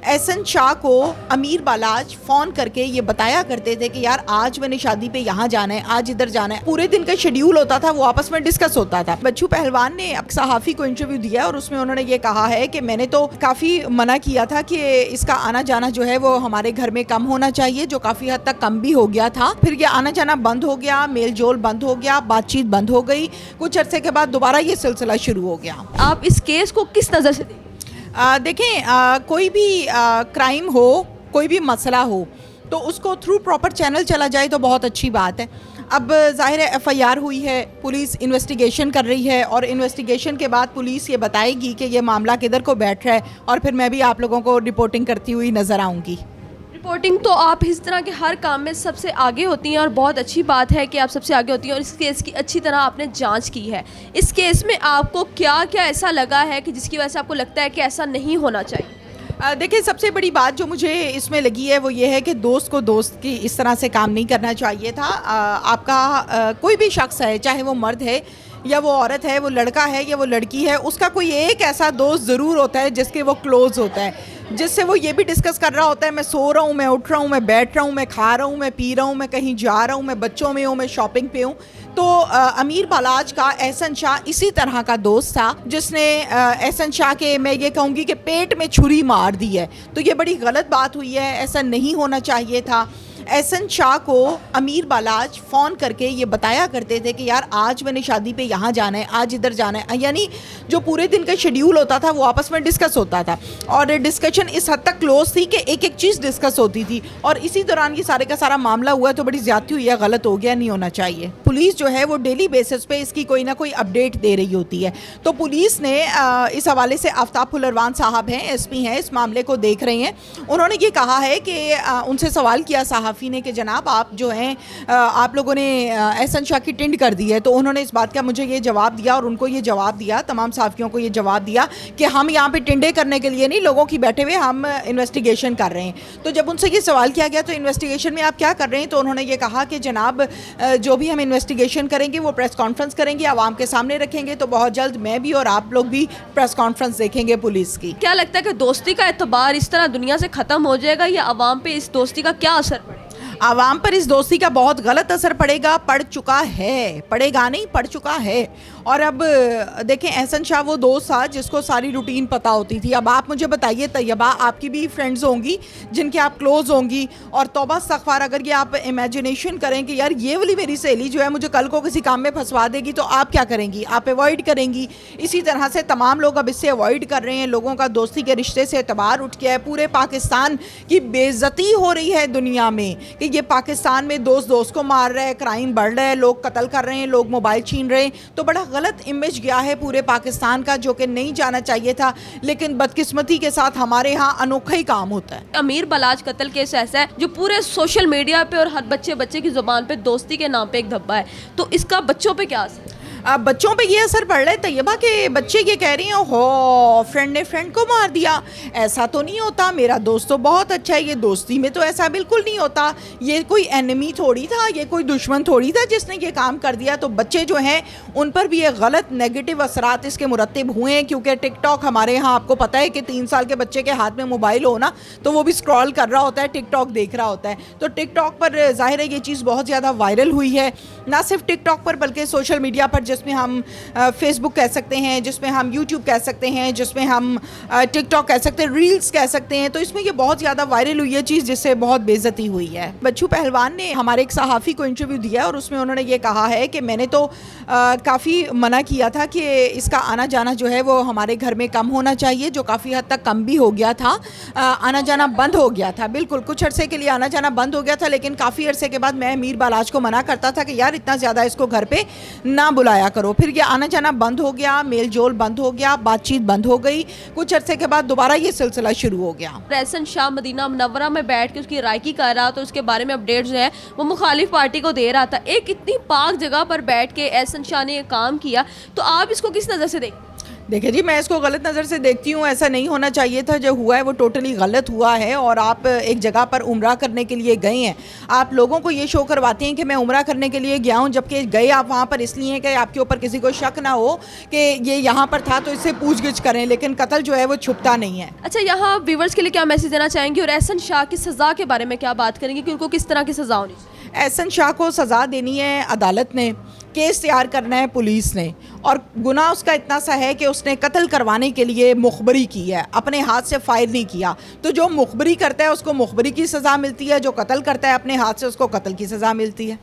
एहसन शाह को अमीर बालाज फ़ोन करके ये बताया करते थे कि यार आज मैंने शादी पे यहाँ जाना है, आज इधर जाना है। पूरे दिन का शेड्यूल होता था, वो आपस में डिस्कस होता था। बच्चू पहलवान ने एक सहाफ़ी को इंटरव्यू दिया और उसमें उन्होंने ये कहा है कि मैंने तो काफ़ी मना किया था कि इसका आना जाना जो है वो हमारे घर में कम होना चाहिए, जो काफ़ी हद तक कम भी हो गया था। फिर ये आना जाना बंद हो गया, मेल जोल बंद हो गया, बातचीत बंद हो गई। कुछ अरसे के बाद दोबारा ये सिलसिला शुरू हो गया। आप इस केस को किस नज़र से देखें? देखें, कोई भी क्राइम हो, कोई भी मसला हो, तो उसको थ्रू प्रॉपर चैनल चला जाए तो बहुत अच्छी बात है। अब ज़ाहिर है एफआईआर हुई है, पुलिस इन्वेस्टिगेशन कर रही है और इन्वेस्टिगेशन के बाद पुलिस ये बताएगी कि ये मामला किधर को बैठ रहा है और फिर मैं भी आप लोगों को रिपोर्टिंग करती हुई नज़र आऊँगी। रिपोर्टिंग तो आप इस तरह के हर काम में सबसे आगे होती हैं और बहुत अच्छी बात है कि आप सबसे आगे होती हैं और इस केस की अच्छी तरह आपने जांच की है। इस केस में आपको क्या क्या ऐसा लगा है कि जिसकी वजह से आपको लगता है कि ऐसा नहीं होना चाहिए? देखिए, सबसे बड़ी बात जो मुझे इसमें लगी है वो ये है कि दोस्त को दोस्त की इस तरह से काम नहीं करना चाहिए था। आपका कोई भी शख्स है, चाहे वो मर्द है या वो औरत है, वो लड़का है या वो लड़की है, उसका कोई एक ऐसा दोस्त ज़रूर होता है जिसके वो क्लोज़ होता है, जिससे वो ये भी डिस्कस कर रहा होता है मैं सो रहा हूँ, मैं उठ रहा हूँ, मैं बैठ रहा हूँ, मैं खा रहा हूँ, मैं पी रहा हूँ, मैं कहीं जा रहा हूँ, मैं बच्चों में हूँ, मैं शॉपिंग पे हूँ। तो अमीर बालाज का एहसन शाह इसी तरह का दोस्त था जिसने एहसन शाह के, मैं ये कहूँगी कि पेट में छुरी मार दी है। तो ये बड़ी गलत बात हुई है, ऐसा नहीं होना चाहिए था। एहसन शाह को अमीर बालाज फ़ोन करके ये बताया करते थे कि यार आज मैंने शादी पे यहाँ जाना है, आज इधर जाना है। यानी जो पूरे दिन का शेड्यूल होता था वो आपस में डिस्कस होता था और डिस्कशन इस हद तक क्लोज थी कि एक एक चीज़ डिस्कस होती थी और इसी दौरान ये सारे का सारा मामला हुआ। तो बड़ी ज़्यादती हुई है, गलत हो गया, नहीं होना चाहिए। पुलिस जो है वो डेली बेसिस पे इसकी कोई ना कोई अपडेट दे रही होती है। तो पुलिस ने इस हवाले से आफ्ताब फुलरवान साहब हैं, एसपी हैं, इस मामले को देख रहे हैं। उन्होंने ये कहा है कि उनसे सवाल किया सहाफ़ी ने कि जनाब आप जो हैं आप लोगों ने एहसन शाह की टिंड कर दी है। तो उन्होंने इस बात का मुझे ये जवाब दिया और उनको ये जवाब दिया, तमाम साफ़ियों को ये जवाब दिया कि हम यहाँ पे टिंडे करने के लिए नहीं, लोगों की बैठे हुए हम इन्वेस्टिगेशन कर रहे हैं। तो जब उनसे ये सवाल किया गया तो इन्वेस्टिगेशन में आप क्या कर रहे हैं, तो उन्होंने ये कहा कि जनाब जो भी हम इन्वेस्टिगेशन करेंगे वो प्रेस कॉन्फ्रेंस करेंगे, आवाम के सामने रखेंगे। तो बहुत जल्द मैं भी और आप लोग भी प्रेस कॉन्फ्रेंस देखेंगे पुलिस की। क्या लगता है कि दोस्ती का एतबार इस तरह दुनिया से ख़त्म हो जाएगा या आवाम पे इस दोस्ती का क्या असर पड़ेगा? आवाम पर इस दोस्ती का बहुत गलत असर पड़ेगा, पड़ चुका है, पड़ेगा नहीं, पड़ चुका है। और अब देखें, एहसन शाह वो दोस्त था जिसको सारी रूटीन पता होती थी। अब आप मुझे बताइए तैयबा, आपकी भी फ्रेंड्स होंगी जिनके आप क्लोज होंगी और तौबा इस्तग़फ़ार अगर ये आप इमेजिनेशन करें कि यार ये वाली मेरी सहेली जो है मुझे कल को किसी काम में फंसवा देगी, तो आप क्या करेंगी? आप अवॉइड करेंगी। इसी तरह से तमाम लोग अब इससे अवॉइड कर रहे हैं। लोगों का दोस्ती के रिश्ते से एतबार उठ गया है। पूरे पाकिस्तान की बेइज्जती हो रही है दुनिया में कि ये पाकिस्तान में दोस्त दोस्त को मार रहा है, क्राइम बढ़ रहा है, लोग कत्ल कर रहे हैं, लोग मोबाइल छीन रहे हैं। तो बड़ा गलत इमेज गया है पूरे पाकिस्तान का, जो कि नहीं जाना चाहिए था। लेकिन बदकिस्मती के साथ हमारे यहाँ अनोखा ही काम होता है। अमीर बालाज कत्ल केस ऐसा है जो पूरे सोशल मीडिया पे और हर बच्चे की ज़ुबान पे दोस्ती के नाम पे एक धब्बा है। तो इसका बच्चों पे क्या असर है? अब बच्चों पे ये असर पड़ रहा है तैयबा के बच्चे ये कह रही हैं हो फ्रेंड ने फ्रेंड को मार दिया। ऐसा तो नहीं होता, मेरा दोस्त तो बहुत अच्छा है, ये दोस्ती में तो ऐसा बिल्कुल नहीं होता। ये कोई एनिमी थोड़ी था, ये कोई दुश्मन थोड़ी था जिसने ये काम कर दिया। तो बच्चे जो हैं उन पर भी ये गलत नेगेटिव असरात इसके मुरत्तिब हुए हैं, क्योंकि टिकटॉक हमारे यहाँ आपको पता है कि 3 साल के बच्चे के हाथ में मोबाइल हो ना तो वो भी स्क्रॉल कर रहा होता है, टिकटॉक देख रहा होता है। तो टिकटॉक पर ज़ाहिर है ये चीज़ बहुत ज़्यादा वायरल हुई है, ना सिर्फ टिकटॉक पर बल्कि सोशल मीडिया पर, जिसमें हम फेसबुक कह सकते हैं, जिसमें हम यूट्यूब कह सकते हैं, जिसमें हम टिकटॉक कह सकते हैं, रील्स कह सकते हैं। तो इसमें ये बहुत ज़्यादा वायरल हुई है चीज़, जिससे बहुत बेइज्जती हुई है। बच्चू पहलवान ने हमारे एक सहाफ़ी को इंटरव्यू दिया और उसमें उन्होंने ये कहा है कि मैंने तो काफ़ी मना किया था कि इसका आना जाना जो है वो हमारे घर में कम होना चाहिए, जो काफ़ी हद तक कम भी हो गया था। आना जाना बंद हो गया था, बिल्कुल कुछ अरसे के लिए आना जाना बंद हो गया था। लेकिन काफ़ी अरसे के बाद मैं अमीर बालाज को मना करता था कि यार इतना ज़्यादा इसको घर पे ना बुलाया करो। फिर ये आना जाना बंद हो गया, मेल जोल बंद हो गया, बातचीत बंद हो गई। कुछ अरसे के बाद दोबारा ये सिलसिला शुरू हो गया। एहसन शाह मदीना मुनव्वरा में बैठ के उसकी रायकी कर रहा, तो उसके बारे में अपडेट जो है वो मुखालिफ पार्टी को दे रहा था। एक इतनी पाक जगह पर बैठ के एहसन शाह ने ये काम किया, तो आप इसको किस नज़र से देखें? देखिए जी, मैं इसको गलत नज़र से देखती हूँ। ऐसा नहीं होना चाहिए था। जो हुआ है वो टोटली गलत हुआ है। और आप एक जगह पर उम्रा करने के लिए गए हैं, आप लोगों को ये शो करवाते हैं कि मैं उम्रा करने के लिए गया हूँ, जबकि गए आप वहाँ पर इसलिए कि आपके ऊपर किसी को शक ना हो कि ये यहाँ पर था, तो इससे पूछगिछ करें। लेकिन कत्ल जो है वो छुपता नहीं है। अच्छा, यहाँ व्यूवर्स के लिए क्या मैसेज देना चाहेंगे और एहसन शाह की सज़ा के बारे में क्या बात करेंगे कि उनको किस तरह की सज़ा होनी चाहिए? एहसन शाह को सज़ा देनी है अदालत ने, केस तैयार करना है पुलिस ने। और गुनाह उसका इतना सा है कि उसने कत्ल करवाने के लिए मुखबरी की है, अपने हाथ से फायर नहीं किया। तो जो मुखबरी करता है उसको मुखबरी की सज़ा मिलती है, जो कत्ल करता है अपने हाथ से उसको कत्ल की सज़ा मिलती है।